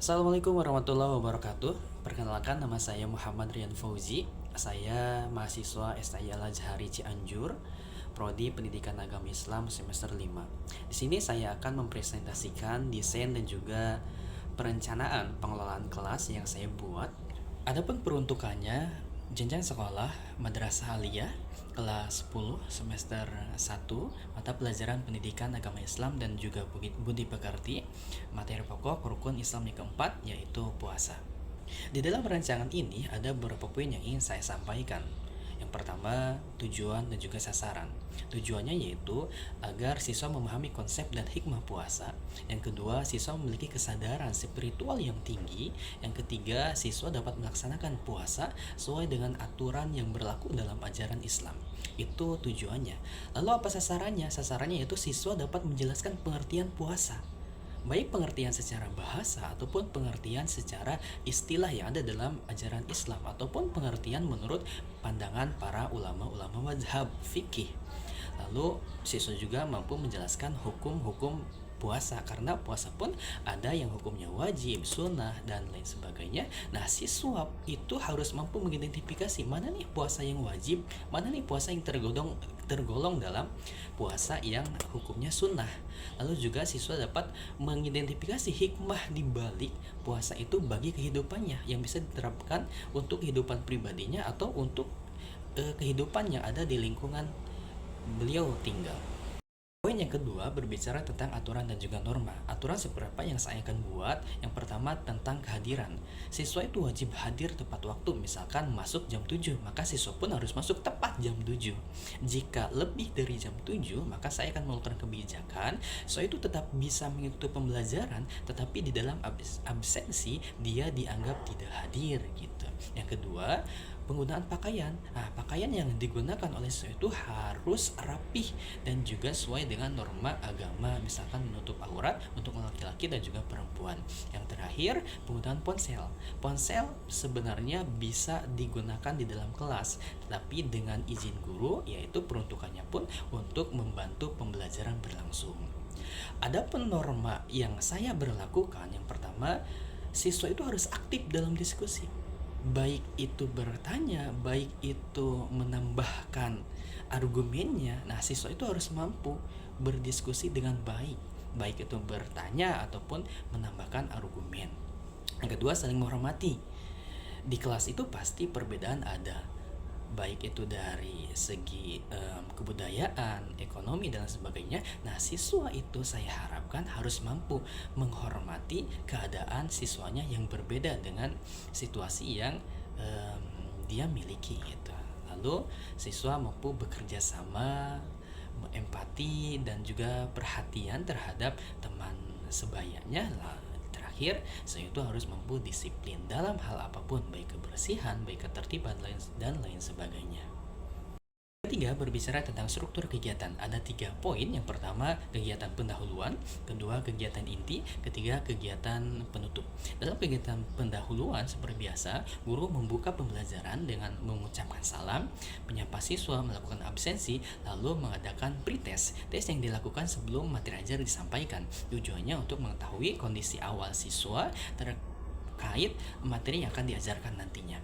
Assalamualaikum warahmatullahi wabarakatuh. Perkenalkan, nama saya Muhammad Rian Fauzi. Saya mahasiswa STI Al-Azhari Cianjur, Prodi Pendidikan Agama Islam semester 5. Di sini saya akan mempresentasikan desain dan juga perencanaan pengelolaan kelas yang saya buat. Adapun peruntukannya, jenjang sekolah Madrasah Aliyah kelas 10 semester 1, mata pelajaran pendidikan agama Islam dan juga budi pekerti, materi pokok rukun Islam yang keempat yaitu puasa. Di dalam rancangan ini ada beberapa poin yang ingin saya sampaikan. Yang pertama, tujuan dan juga sasaran. Tujuannya yaitu agar siswa memahami konsep dan hikmah puasa. Yang kedua, siswa memiliki kesadaran spiritual yang tinggi. Yang ketiga, siswa dapat melaksanakan puasa sesuai dengan aturan yang berlaku dalam ajaran Islam. Itu tujuannya. Lalu apa sasarannya? Sasarannya yaitu siswa dapat menjelaskan pengertian puasa, baik pengertian secara bahasa ataupun pengertian secara istilah yang ada dalam ajaran Islam ataupun pengertian menurut pandangan para ulama-ulama mazhab fikih. Lalu siswa juga mampu menjelaskan hukum-hukum puasa, karena puasa pun ada yang hukumnya wajib, sunnah, dan lain sebagainya. Nah, siswa itu harus mampu mengidentifikasi mana nih puasa yang wajib, mana nih puasa yang tergolong dalam puasa yang hukumnya sunnah. Lalu juga siswa dapat mengidentifikasi hikmah di balik puasa itu bagi kehidupannya yang bisa diterapkan untuk kehidupan pribadinya atau untuk kehidupan yang ada di lingkungan beliau tinggal. Poin yang kedua berbicara tentang aturan dan juga norma. Aturan seperti apa yang saya akan buat? Yang pertama tentang kehadiran. Siswa itu wajib hadir tepat waktu. Misalkan masuk jam 7, maka siswa pun harus masuk tepat jam 7. Jika lebih dari jam 7, maka saya akan melakukan kebijakan siswa itu tetap bisa mengikuti pembelajaran, tetapi di dalam absensi dia dianggap tidak hadir gitu. Yang kedua, penggunaan pakaian. Nah, pakaian yang digunakan oleh siswa itu harus rapih dan juga sesuai dengan norma agama, misalkan menutup aurat untuk laki-laki dan juga perempuan. Yang terakhir, penggunaan ponsel. Ponsel sebenarnya bisa digunakan di dalam kelas, tetapi dengan izin guru, yaitu peruntukannya pun untuk membantu pembelajaran berlangsung. Adapun norma yang saya berlakukan, yang pertama, siswa itu harus aktif dalam diskusi, baik itu bertanya, baik itu menambahkan argumennya. Nah, siswa itu harus mampu berdiskusi dengan baik, baik itu bertanya ataupun menambahkan argumen. Yang kedua, saling menghormati. Di kelas itu pasti perbedaan ada, baik itu dari segi kebudayaan, ekonomi, dan sebagainya. Nah, siswa itu saya harapkan harus mampu menghormati keadaan siswanya yang berbeda dengan situasi yang dia miliki gitu. Lalu siswa mampu bekerja sama, empati, dan juga perhatian terhadap teman sebayanya. Terakhir, saya itu harus mampu disiplin dalam hal apapun, baik kebersihan, baik ketertiban, dan lain sebagainya. Ketiga, berbicara tentang struktur kegiatan. Ada 3 poin. Yang pertama, kegiatan pendahuluan. Kedua, kegiatan inti. Ketiga, kegiatan penutup. Dalam kegiatan pendahuluan, seperti biasa, guru membuka pembelajaran dengan mengucapkan salam, menyapa siswa, melakukan absensi, lalu mengadakan pretest, tes yang dilakukan sebelum materi ajar disampaikan. Tujuannya untuk mengetahui kondisi awal siswa terkait materi yang akan diajarkan nantinya.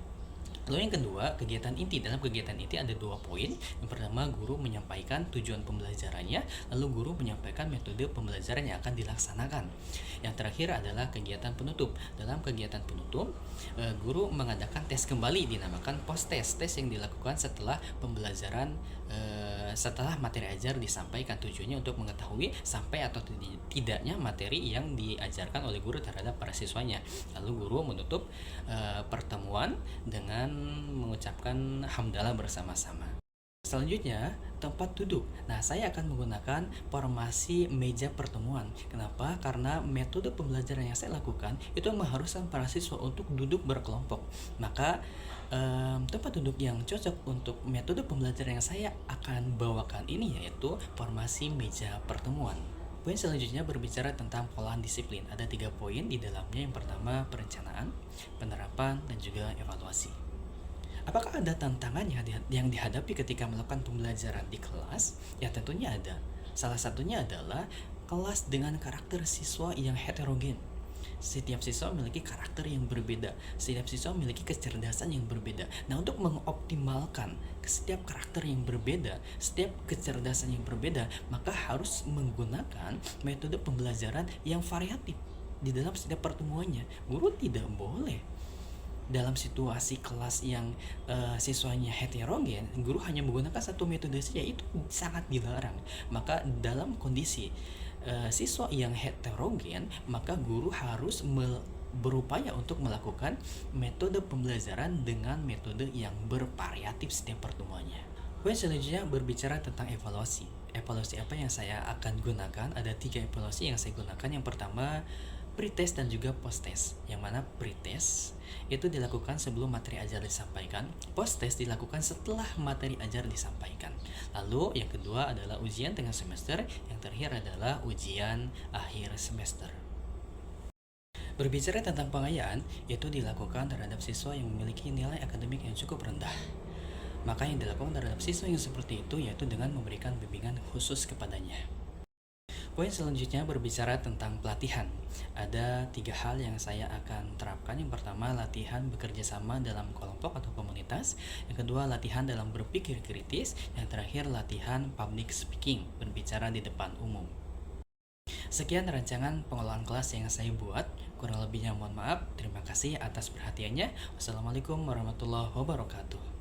Lalu yang kedua, kegiatan inti. Dalam kegiatan inti ada 2 poin. Yang pertama, guru menyampaikan tujuan pembelajarannya, lalu guru menyampaikan metode pembelajaran yang akan dilaksanakan. Yang terakhir adalah kegiatan penutup. Dalam kegiatan penutup, guru mengadakan tes kembali, dinamakan post test, tes yang dilakukan setelah pembelajaran, setelah materi ajar disampaikan. Tujuannya untuk mengetahui sampai atau tidaknya materi yang diajarkan oleh guru terhadap para siswanya. Lalu guru menutup pertemuan dengan mengucapkan hamdalah bersama-sama. Selanjutnya, tempat duduk. Nah, saya akan menggunakan formasi meja pertemuan. Kenapa? Karena metode pembelajaran yang saya lakukan itu mengharuskan para siswa untuk duduk berkelompok. Maka tempat duduk yang cocok untuk metode pembelajaran yang saya akan bawakan ini yaitu formasi meja pertemuan. Poin selanjutnya berbicara tentang pengolahan disiplin. Ada 3 poin di dalamnya. Yang pertama, perencanaan, penerapan, dan juga evaluasi. Apakah ada tantangan yang dihadapi ketika melakukan pembelajaran di kelas? Ya, tentunya ada. Salah satunya adalah kelas dengan karakter siswa yang heterogen. Setiap siswa memiliki karakter yang berbeda, setiap siswa memiliki kecerdasan yang berbeda. Nah, untuk mengoptimalkan setiap karakter yang berbeda, setiap kecerdasan yang berbeda, maka harus menggunakan metode pembelajaran yang variatif di dalam setiap pertemuannya. Guru tidak boleh dalam situasi kelas yang siswanya heterogen, guru hanya menggunakan satu metode saja, itu sangat dilarang. Maka dalam kondisi siswa yang heterogen, maka guru harus berupaya untuk melakukan metode pembelajaran dengan metode yang bervariatif setiap pertemuannya. Poin selanjutnya berbicara tentang evaluasi. Evaluasi apa yang saya akan gunakan? Ada 3 evaluasi yang saya gunakan. Yang pertama, pretest dan juga post-test. Yang mana pretest itu dilakukan sebelum materi ajar disampaikan, post-test dilakukan setelah materi ajar disampaikan. Lalu yang kedua adalah ujian tengah semester, yang terakhir adalah ujian akhir semester. Berbicara tentang pengayaan, itu dilakukan terhadap siswa yang memiliki nilai akademik yang cukup rendah. Maka yang dilakukan terhadap siswa yang seperti itu yaitu dengan memberikan bimbingan khusus kepadanya. Poin selanjutnya berbicara tentang pelatihan. Ada 3 hal yang saya akan terapkan. Yang pertama, latihan bekerja sama dalam kelompok atau komunitas. Yang kedua, latihan dalam berpikir kritis. Yang terakhir, latihan public speaking, berbicara di depan umum. Sekian rancangan pengelolaan kelas yang saya buat. Kurang lebihnya mohon maaf. Terima kasih atas perhatiannya. Wassalamualaikum warahmatullahi wabarakatuh.